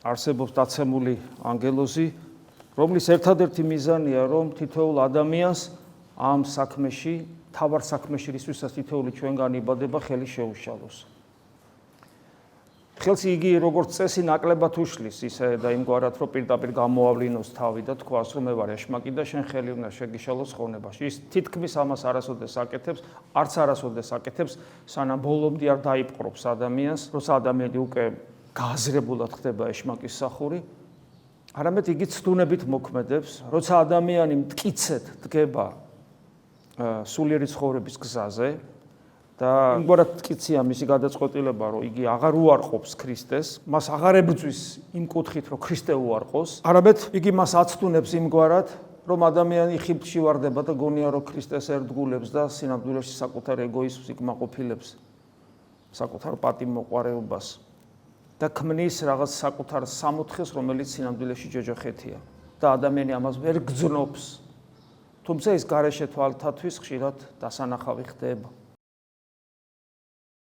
არსებობს დაცემული ანგელოზი, რომლის ერთადერთი მიზანია, რომ თითოეულ ადამიანს ამ საქმეში, თავარ საქმეში, რისთვისაც თითოეული ჩვენგანი იბადება, ხელი შეუშალოს. ხელს იგი როგორც წესი ნაკლებად უშლის, ისე და იმგვარად, რომ პირდაპირ გამოავლინოს თავი და თქვას, რომ მე ვარ ეშმაკი და შენ ხელი უნდა შეგიშალოს ხონებაში. ის თითქმის ამას არასოდეს აკეთებს, არც არასოდეს აკეთებს, სანამ ბოლომდე არ დაიპყრობს ადამიანს, როცა ადამიანი უკვე გააზრებულად ხდება ეშმაკის სახური, არამედ იგი ცდუნებით მოქმედებს, როცა ადამიანი მტკიცედ დგება სულიერი ცხოვრების გზაზე და იმგვარად მტკიცია მისი გადაწყვეტილება, რომ იგი აღარ უარყოფს ქრისტეს, მას აღარ ებრძვის იმ კუთხით, რომ ქრისტე უარყოს, არამედ იგი მას აცდუნებს იმგვარად, რომ ადამიანი ხიბლში ვარდება და გონია, რომ ქრისტეს ერთგულებს და სინამდვილეში საკუთარ ეგოიზმს იკმაყოფილებს, საკუთარ პატიმოყვარეობას და ქმნის რაღაც საკუთარ სამოთხეს, რომელიც სინამდვილეში ჯოჯოხეთია და ადამიანი ამას ვერ გძნობს. თუმცა ის გარეშე თვალთათვის ხშირად დასანახავი ხდება.